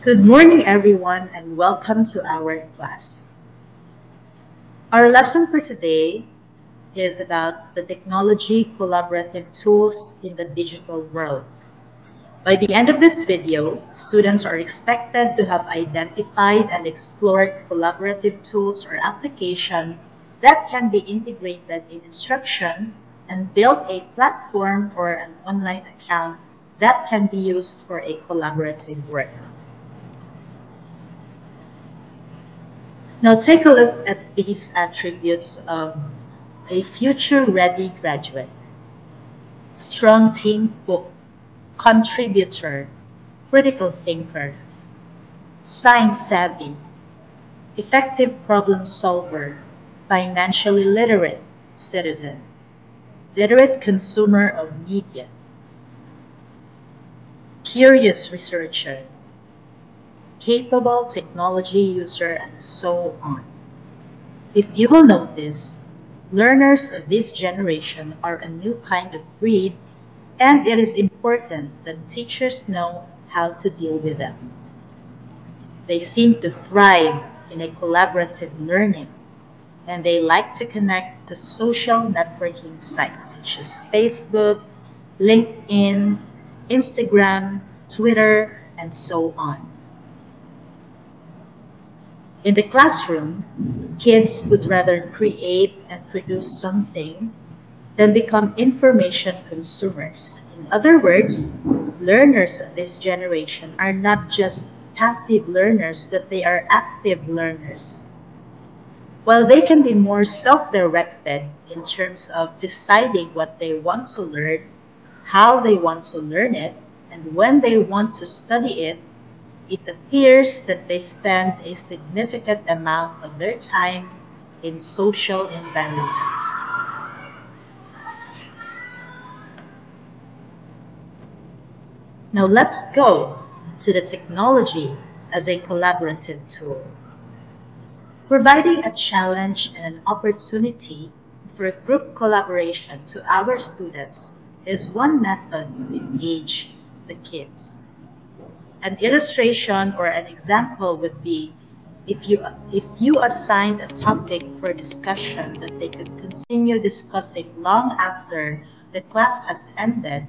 Good morning, everyone, and welcome to our class. Our lesson for today is about the technology collaborative tools in the digital world. By the end of this video, students are expected to have identified and explored collaborative tools or applications that can be integrated in instruction and build a platform or an online account that can be used for a collaborative work. Now take a look at these attributes of a future-ready graduate. Strong team contributor, critical thinker, science-savvy, effective problem solver, financially literate citizen, literate consumer of media, curious researcher, capable technology user, and so on. If you will notice, learners of this generation are a new kind of breed, and it is important that teachers know how to deal with them. They seem to thrive in a collaborative learning, and they like to connect to social networking sites such as Facebook, LinkedIn, Instagram, Twitter, and so on. In the classroom, kids would rather create and produce something than become information consumers. In other words, learners of this generation are not just passive learners, but they are active learners. While they can be more self-directed in terms of deciding what they want to learn, how they want to learn it, and when they want to study it, it appears that they spend a significant amount of their time in social environments. Now let's go to the technology as a collaborative tool. Providing a challenge and an opportunity for group collaboration to our students is one method to engage the kids. An illustration or an example would be if you assigned a topic for discussion that they could continue discussing long after the class has ended.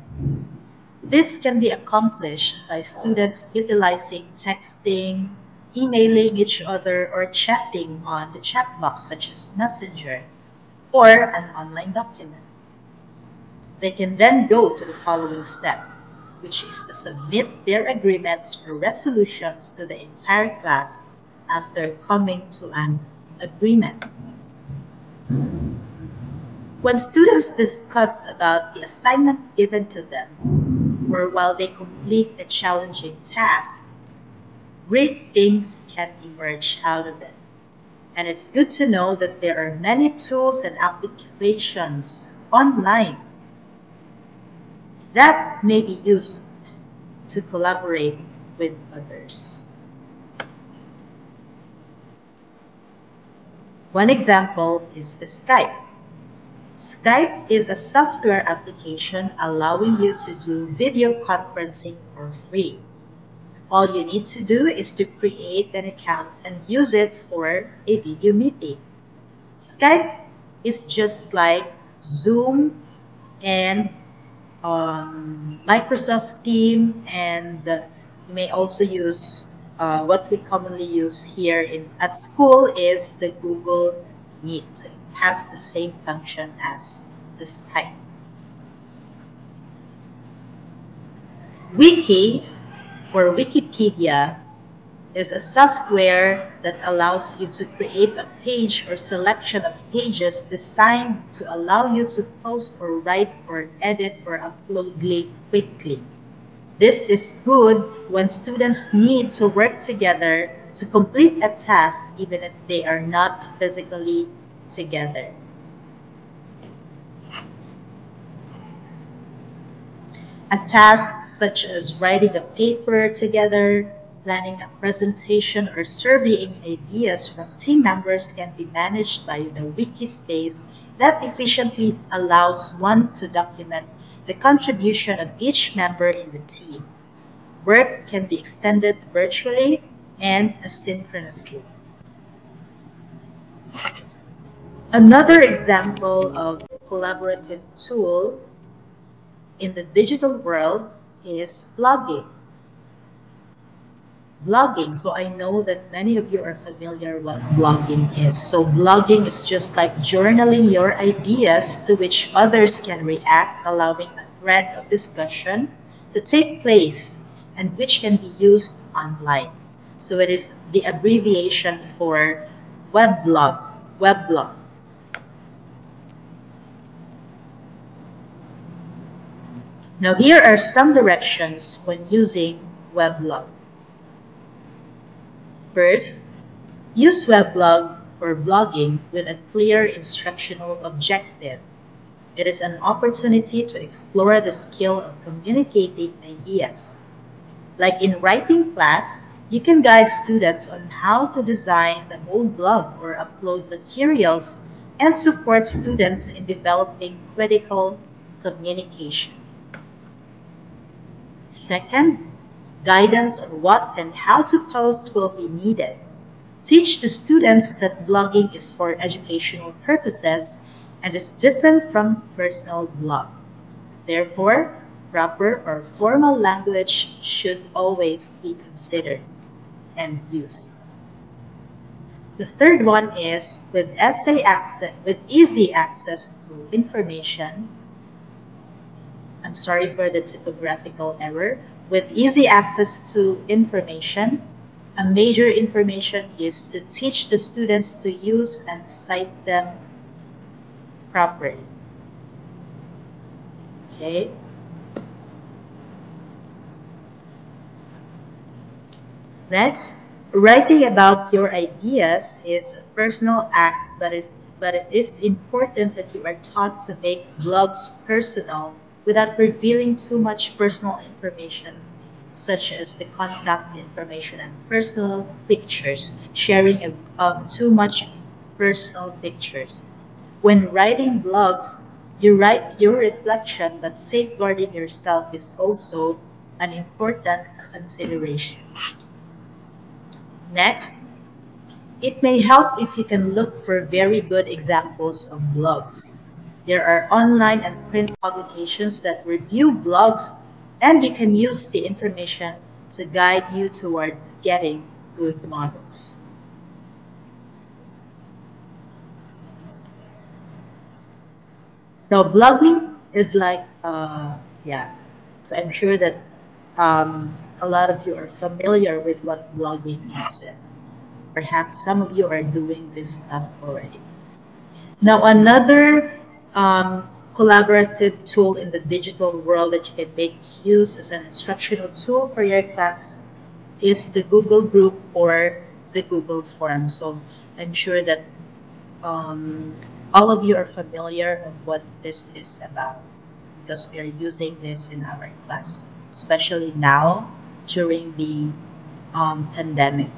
This can be accomplished by students utilizing texting, emailing each other, or chatting on the chat box such as Messenger or an online document. They can then go to the following step, which is to submit their agreements or resolutions to the entire class after coming to an agreement. When students discuss about the assignment given to them, or while they complete a challenging task, great things can emerge out of it. And it's good to know that there are many tools and applications online that may be used to collaborate with others. One example is the Skype. Skype is a software application allowing you to do video conferencing for free. All you need to do is to create an account and use it for a video meeting. Skype is just like Zoom and Microsoft Teams, and you may also use what we commonly use here at school is the Google Meet. It has the same function as the Skype. Wiki or Wikipedia is a software that allows you to create a page or selection of pages designed to allow you to post or write or edit or upload links quickly. This is good when students need to work together to complete a task even if they are not physically together. A task such as writing a paper together, planning a presentation, or surveying ideas from team members can be managed by the wiki space that efficiently allows one to document the contribution of each member in the team. Work can be extended virtually and asynchronously. Another example of collaborative tool in the digital world is blogging. So I know that many of you are familiar what blogging is. So blogging is just like journaling your ideas to which others can react, allowing a thread of discussion to take place and which can be used online. So it is the abbreviation for weblog. Weblog. Now here are some directions when using weblog. First, use weblog or blogging with a clear instructional objective. It is an opportunity to explore the skill of communicating ideas. Like in writing class, you can guide students on how to design the whole blog or upload materials and support students in developing critical communication. Second, guidance on what and how to post will be needed. Teach the students that blogging is for educational purposes and is different from personal blog. Therefore, proper or formal language should always be considered and used. The third one is with easy access to information. I'm sorry for the typographical error. With easy access to information, a major information is to teach the students to use and cite them properly. Okay? Next, writing about your ideas is a personal act, but it is important that you are taught to make blogs personal without revealing too much personal information, such as the contact information and personal pictures, sharing of too much personal pictures. When writing blogs, you write your reflection, but safeguarding yourself is also an important consideration. Next, it may help if you can look for very good examples of blogs. There are online and print publications that review blogs, and you can use the information to guide you toward getting good models. Now, blogging is like, yeah, so I'm sure that a lot of you are familiar with what blogging is. And perhaps some of you are doing this stuff already. Now, another collaborative tool in the digital world that you can make use as an instructional tool for your class is the Google Group or the Google Form. So I'm sure that um, all of you are familiar with what this is about because we are using this in our class, especially now during the pandemic.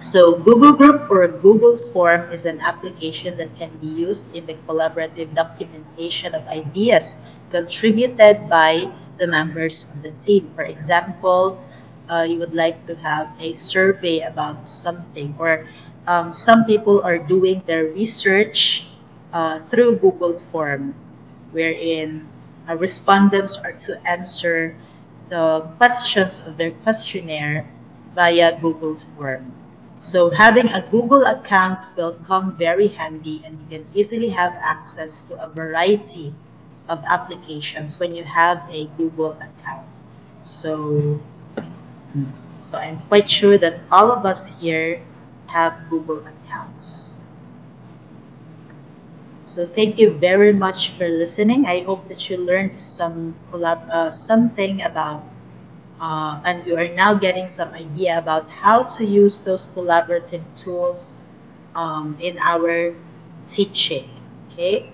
So Google Group or Google Form is an application that can be used in the collaborative documentation of ideas contributed by the members of the team. For example, you would like to have a survey about something, or some people are doing their research through Google Form, wherein respondents are to answer the questions of their questionnaire via Google Form. So having a Google account will come very handy, and you can easily have access to a variety of applications when you have a Google account. So, so I'm quite sure that all of us here have Google accounts. So thank you very much for listening. I hope that you learned something about and you are now getting some idea about how to use those collaborative tools in our teaching. Okay,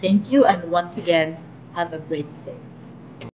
thank you, and once again, have a great day.